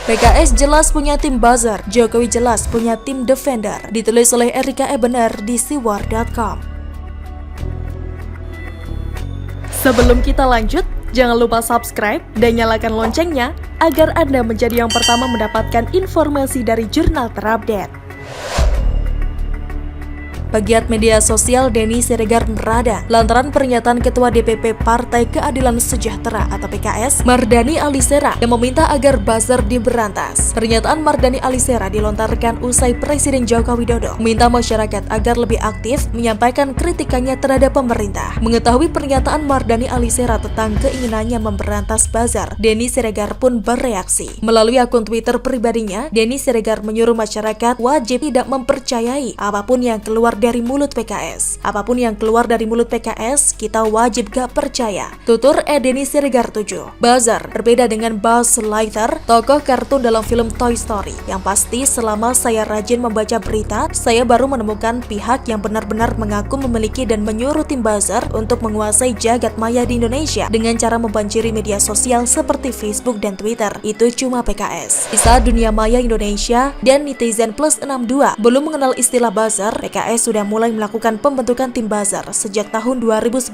PKS jelas punya tim buzzer, Jokowi jelas punya tim defender. Ditulis oleh Erika Ebener di siwar.com. Sebelum kita lanjut, jangan lupa subscribe dan nyalakan loncengnya agar Anda menjadi yang pertama mendapatkan informasi dari jurnal terupdate. Pegiat media sosial Denny Siregar meradang lantaran pernyataan Ketua DPP Partai Keadilan Sejahtera atau PKS, Mardhani Alisera, yang meminta agar buzzer diberantas. Pernyataan Mardhani Alisera dilontarkan usai Presiden Joko Widodo meminta masyarakat agar lebih aktif menyampaikan kritikannya terhadap pemerintah. Mengetahui pernyataan Mardhani Alisera tentang keinginannya memberantas buzzer, Denny Siregar pun bereaksi. Melalui akun Twitter pribadinya, Denny Siregar menyuruh masyarakat wajib tidak mempercayai apapun yang keluar dari mulut PKS. Apapun yang keluar dari mulut PKS, kita wajib gak percaya. Tutur Denny Siregar 7. Buzzer berbeda dengan Buzz Lightyear, tokoh kartun dalam film Toy Story. Yang pasti selama saya rajin membaca berita, saya baru menemukan pihak yang benar-benar mengaku memiliki dan menyuruh tim buzzer untuk menguasai jagat maya di Indonesia dengan cara membanjiri media sosial seperti Facebook dan Twitter. Itu cuma PKS. Di saat dunia maya Indonesia dan netizen plus 62 belum mengenal istilah buzzer, PKS sudah mulai melakukan pembentukan tim buzzer sejak tahun 2011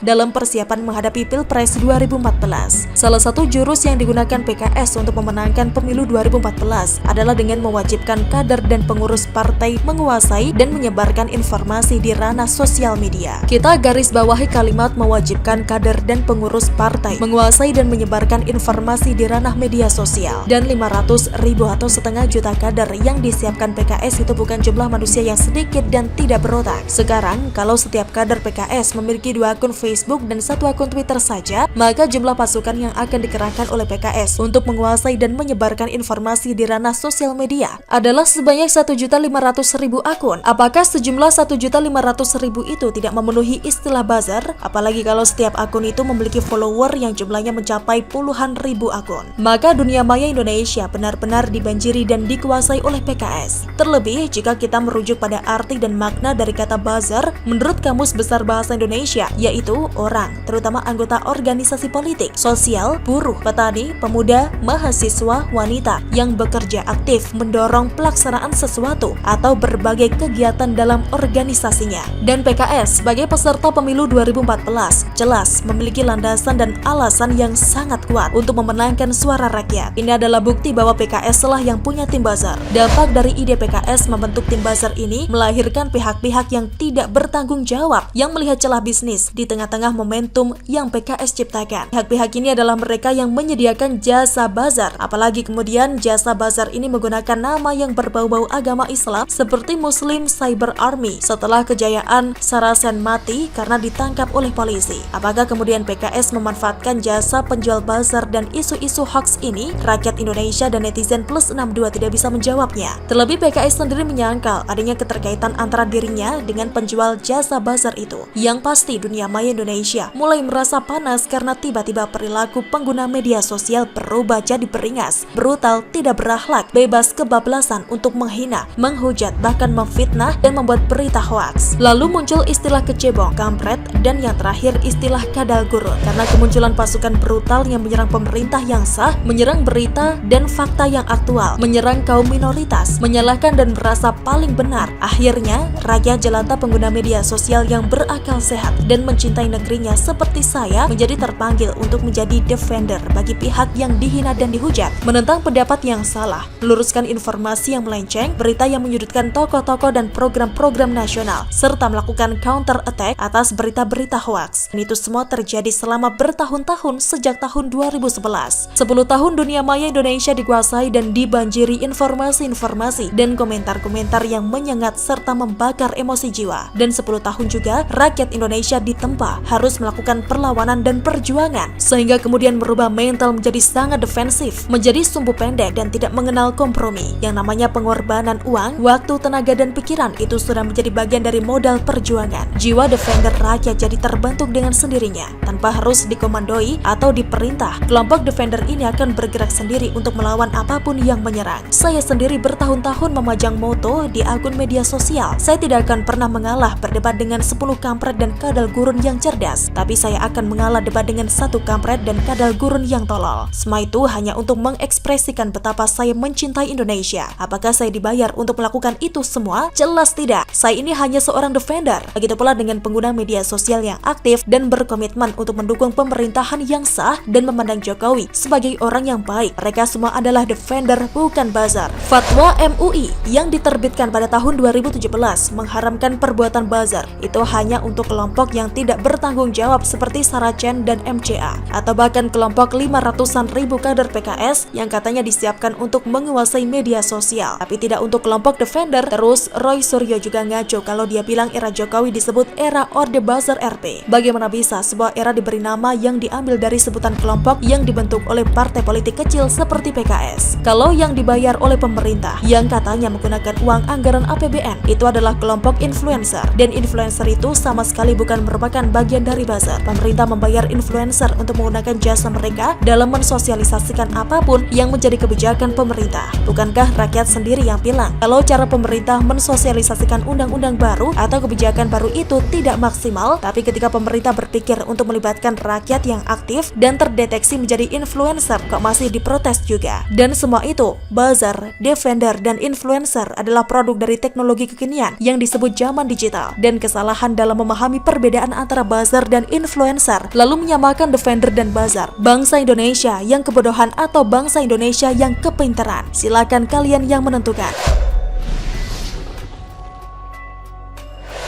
dalam persiapan menghadapi Pilpres 2014. Salah satu jurus yang digunakan PKS untuk memenangkan pemilu 2014 adalah dengan mewajibkan kader dan pengurus partai menguasai dan menyebarkan informasi di ranah sosial media. Kita garis bawahi kalimat mewajibkan kader dan pengurus partai menguasai dan menyebarkan informasi di ranah media sosial. Dan 500.000 atau setengah juta kader yang disiapkan PKS itu bukan jumlah manusia yang sedikit dan tidak berotak. Sekarang, kalau setiap kader PKS memiliki 2 akun Facebook dan 1 akun Twitter saja, maka jumlah pasukan yang akan dikerahkan oleh PKS untuk menguasai dan menyebarkan informasi di ranah sosial media adalah sebanyak 1.500.000 akun. Apakah sejumlah 1.500.000 itu tidak memenuhi istilah buzzer? Apalagi kalau setiap akun itu memiliki follower yang jumlahnya mencapai puluhan ribu akun. Maka dunia maya Indonesia benar-benar dibanjiri dan dikuasai oleh PKS. Terlebih jika kita merujuk pada arti dan makna dari kata buzzer menurut Kamus Besar Bahasa Indonesia, yaitu orang, terutama anggota organisasi politik, sosial, buruh, petani, pemuda, mahasiswa, wanita yang bekerja aktif mendorong pelaksanaan sesuatu atau berbagai kegiatan dalam organisasinya. Dan PKS sebagai peserta pemilu 2014 jelas memiliki landasan dan alasan yang sangat kuat untuk memenangkan suara rakyat. Ini adalah bukti bahwa PKS lah yang punya tim buzzer. Dampak dari ide PKS membentuk tim buzzer ini melahirkan pihak-pihak yang tidak bertanggung jawab yang melihat celah bisnis di tengah-tengah momentum yang PKS ciptakan. Pihak-pihak ini adalah mereka yang menyediakan jasa buzzer. Apalagi kemudian jasa buzzer ini menggunakan nama yang berbau-bau agama Islam seperti Muslim Cyber Army setelah kejayaan Sarasen mati karena ditangkap oleh polisi. Apakah kemudian PKS memanfaatkan jasa penjual buzzer dan isu-isu hoax ini? Rakyat Indonesia dan netizen plus 62 tidak bisa menjawabnya. Terlebih PKS sendiri menyangkal adanya keterkaitan antara dirinya dengan penjual jasa buzzer itu. Yang pasti dunia maya Indonesia mulai merasa panas karena tiba-tiba perilaku pengguna media sosial berubah jadi beringas, brutal, tidak berakhlak, bebas kebablasan untuk menghina, menghujat, bahkan memfitnah dan membuat berita hoax. Lalu muncul istilah kecebong, kampret, dan yang terakhir istilah kadal gurun. Karena kemunculan pasukan brutal yang menyerang pemerintah yang sah, menyerang berita dan fakta yang aktual, menyerang kaum minoritas, menyalahkan dan merasa paling benar. Akhirnya, rakyat jelata pengguna media sosial yang berakal sehat dan mencintai negerinya seperti saya menjadi terpanggil untuk menjadi defender bagi pihak yang dihina dan dihujat, menentang pendapat yang salah, meluruskan informasi yang melenceng, berita yang menyudutkan tokoh-tokoh dan program-program nasional, serta melakukan counter attack atas berita-berita hoax. Dan itu semua terjadi selama bertahun-tahun sejak tahun 2011. 10 tahun dunia maya Indonesia dikuasai dan dibanjiri informasi-informasi dan komentar-komentar yang menyengat serta membakar emosi jiwa. Dan 10 tahun juga rakyat Indonesia ditempa harus melakukan perlawanan dan perjuangan, sehingga kemudian merubah mental menjadi sangat defensif, menjadi sumbu pendek dan tidak mengenal kompromi. Yang namanya pengorbanan uang, waktu, tenaga dan pikiran itu sudah menjadi bagian dari modal perjuangan. Jiwa defender rakyat jadi terbentuk dengan sendirinya tanpa harus dikomandoi atau diperintah. Kelompok defender ini akan bergerak sendiri untuk melawan apapun yang menyerang. Saya sendiri bertahun-tahun memajang moto di akun media sosial. Saya Saya tidak akan pernah mengalah berdebat dengan 10 kampret dan kadal gurun yang cerdas, tapi saya akan mengalah debat dengan 1 kampret dan kadal gurun yang tolol. Semua itu hanya untuk mengekspresikan betapa saya mencintai Indonesia. Apakah saya dibayar untuk melakukan itu semua? Jelas tidak. Saya ini hanya seorang defender. Begitu pula dengan pengguna media sosial yang aktif dan berkomitmen untuk mendukung pemerintahan yang sah dan memandang Jokowi sebagai orang yang baik. Mereka semua adalah defender, bukan buzzer. Fatwa MUI yang diterbitkan pada tahun 2017 mengharamkan perbuatan buzzer. Itu hanya untuk kelompok yang tidak bertanggung jawab seperti Saracen dan MCA, atau bahkan kelompok 500-an ribu kader PKS yang katanya disiapkan untuk menguasai media sosial, tapi tidak untuk kelompok defender. Terus Roy Suryo juga ngaco kalau dia bilang era Jokowi disebut era Orde Buzzer RP. Bagaimana bisa sebuah era diberi nama yang diambil dari sebutan kelompok yang dibentuk oleh partai politik kecil seperti PKS? Kalau yang dibayar oleh pemerintah yang katanya menggunakan uang anggaran APBN itu adalah kelompok influencer, dan influencer itu sama sekali bukan merupakan bagian dari buzzer. Pemerintah membayar influencer untuk menggunakan jasa mereka dalam mensosialisasikan apapun yang menjadi kebijakan pemerintah. Bukankah rakyat sendiri yang bilang kalau cara pemerintah mensosialisasikan undang-undang baru atau kebijakan baru itu tidak maksimal? Tapi ketika pemerintah berpikir untuk melibatkan rakyat yang aktif dan terdeteksi menjadi influencer, kok masih diprotes juga? Dan semua itu, buzzer, defender, dan influencer adalah produk dari teknologi kekinian yang disebut zaman digital. Dan kesalahan dalam memahami perbedaan antara buzzer dan influencer, lalu menyamakan defender dan buzzer. Bangsa Indonesia yang kebodohan atau bangsa Indonesia yang kepintaran? Silakan kalian yang menentukan.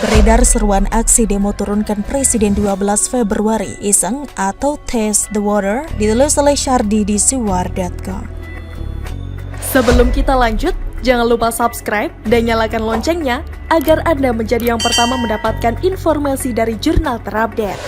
Beredar seruan aksi demo turunkan Presiden 12 Februari, iseng atau test the water, ditulis oleh Syardi di suwar.com. Sebelum kita lanjut, jangan lupa subscribe dan nyalakan loncengnya agar Anda menjadi yang pertama mendapatkan informasi dari jurnal terupdate.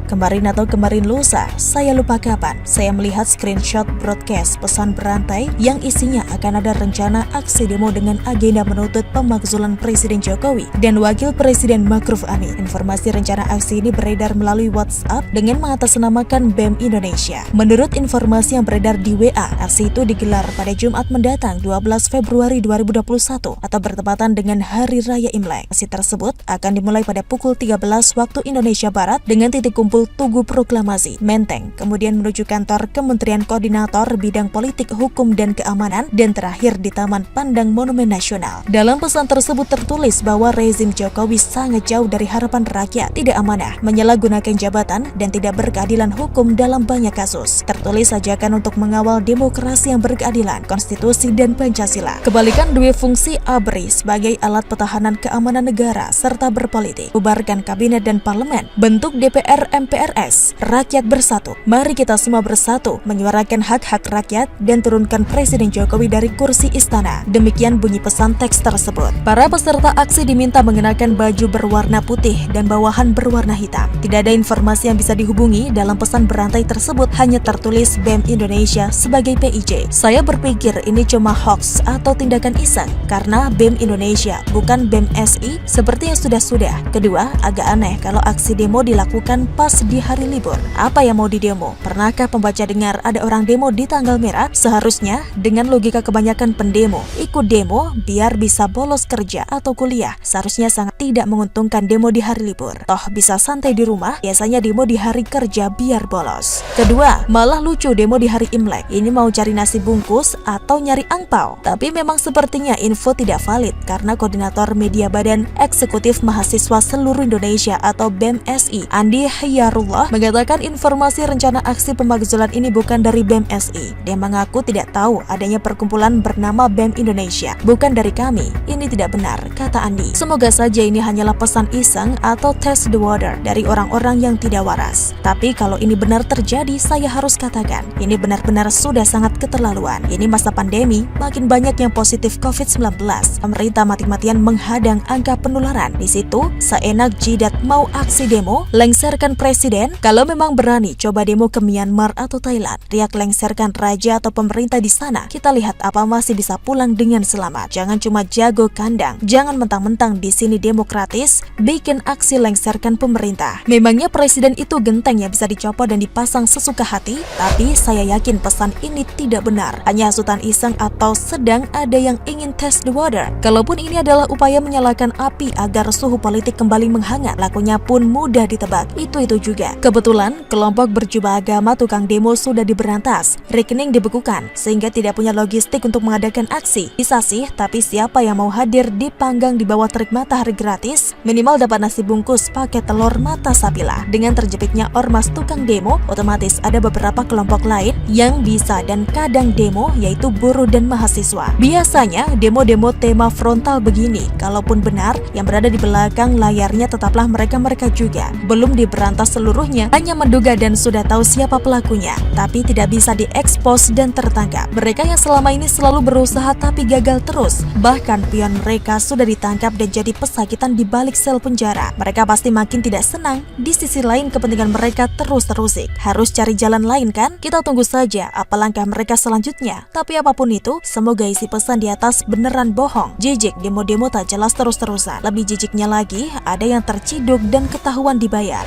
Kemarin lusa, saya lupa kapan, saya melihat screenshot broadcast pesan berantai yang isinya akan ada rencana aksi demo dengan agenda menuntut pemakzulan Presiden Jokowi dan Wakil Presiden Ma'ruf Amin. Informasi rencana aksi ini beredar melalui WhatsApp dengan mengatasnamakan BEM Indonesia. Menurut informasi yang beredar di WA, aksi itu digelar pada Jumat mendatang 12 Februari 2021 atau bertepatan dengan Hari Raya Imlek. Aksi tersebut akan dimulai pada pukul 13 waktu Indonesia Barat dengan titik kumpul Tugu Proklamasi, Menteng, kemudian menuju kantor Kementerian Koordinator Bidang Politik, Hukum, dan Keamanan, dan terakhir di Taman Pandang Monumen Nasional. Dalam pesan tersebut tertulis bahwa rezim Jokowi sangat jauh dari harapan rakyat, tidak amanah, menyalahgunakan jabatan, dan tidak berkeadilan hukum dalam banyak kasus. Tertulis ajakan untuk mengawal demokrasi yang berkeadilan, konstitusi, dan Pancasila. Kebalikan dua fungsi ABRI sebagai alat pertahanan keamanan negara serta berpolitik. Bubarkan kabinet dan parlemen, bentuk DPR MPRS, rakyat bersatu. Mari kita semua bersatu menyuarakan hak-hak rakyat dan turunkan Presiden Jokowi dari kursi istana. Demikian bunyi pesan teks tersebut. Para peserta aksi diminta mengenakan baju berwarna putih dan bawahan berwarna hitam. Tidak ada informasi yang bisa dihubungi dalam pesan berantai tersebut, hanya tertulis BEM Indonesia sebagai PIJ. Saya berpikir ini cuma hoax atau tindakan iseng karena BEM Indonesia bukan BEM SI seperti yang sudah-sudah. Kedua, agak aneh kalau aksi demo dilakukan pas di hari libur. Apa yang mau didemo? Pernahkah pembaca dengar ada orang demo di tanggal merah? Seharusnya dengan logika kebanyakan pendemo, ikut demo biar bisa bolos kerja atau kuliah. Seharusnya sangat tidak menguntungkan demo di hari libur. Toh bisa santai di rumah, biasanya demo di hari kerja biar bolos. Kedua, malah lucu demo di hari Imlek. Ini mau cari nasi bungkus atau nyari angpau? Tapi memang sepertinya info tidak valid karena Koordinator Media Badan Eksekutif Mahasiswa Seluruh Indonesia atau BEM SI, Andi Hiyarullah, mengatakan informasi rencana aksi pemakzulan ini bukan dari BEM SI. Dia mengaku tidak tahu adanya perkumpulan bernama BEM Indonesia. Bukan dari kami. Ini tidak benar, kata Andi. Semoga saja ini hanyalah pesan iseng atau test the water dari orang-orang yang tidak waras. Tapi kalau ini benar terjadi, saya harus katakan, ini benar-benar sudah sangat keterlaluan. Ini masa pandemi, makin banyak yang positif COVID-19. Pemerintah mati-matian menghadang angka penularan. Di situ, seenak jidat mau aksi demo, lengserkan Presiden Presiden, kalau memang berani coba demo ke Myanmar atau Thailand, riak lengserkan raja atau pemerintah di sana. Kita lihat apa masih bisa pulang dengan selamat. Jangan cuma jago kandang, jangan mentang-mentang di sini demokratis, bikin aksi lengserkan pemerintah. Memangnya presiden itu genteng yang bisa dicopot dan dipasang sesuka hati? Tapi saya yakin pesan ini tidak benar. Hanya hasutan iseng atau sedang ada yang ingin test the water. Kalaupun ini adalah upaya menyalakan api agar suhu politik kembali menghangat, lakunya pun mudah ditebak. Itu juga. Kebetulan, kelompok berjubah agama tukang demo sudah diberantas. Rekening dibekukan, sehingga tidak punya logistik untuk mengadakan aksi. Bisa sih, tapi siapa yang mau hadir dipanggang di bawah terik matahari gratis? Minimal dapat nasi bungkus pakai telur mata sapi lah. Dengan terjepitnya ormas tukang demo, otomatis ada beberapa kelompok lain yang bisa dan kadang demo, yaitu buruh dan mahasiswa. Biasanya, demo-demo tema frontal begini, kalaupun benar, yang berada di belakang layarnya tetaplah mereka-mereka juga. Belum diberantas seluruhnya, hanya menduga dan sudah tahu siapa pelakunya, tapi tidak bisa diekspos dan tertangkap. Mereka yang selama ini selalu berusaha tapi gagal terus, bahkan pion mereka sudah ditangkap dan jadi pesakitan di balik sel penjara. Mereka pasti makin tidak senang. Di sisi lain, kepentingan mereka terus terusik. Harus cari jalan lain kan? Kita tunggu saja apa langkah mereka selanjutnya. Tapi apapun itu, semoga isi pesan di atas beneran bohong. Jijik demo-demo tak jelas terus-terusan. Lebih jijiknya lagi, ada yang terciduk dan ketahuan dibayar.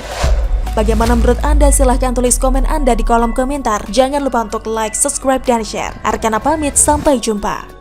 Bagaimana menurut Anda? Silahkan tulis komen Anda di kolom komentar. Jangan lupa untuk like, subscribe, dan share. Arkana pamit, sampai jumpa.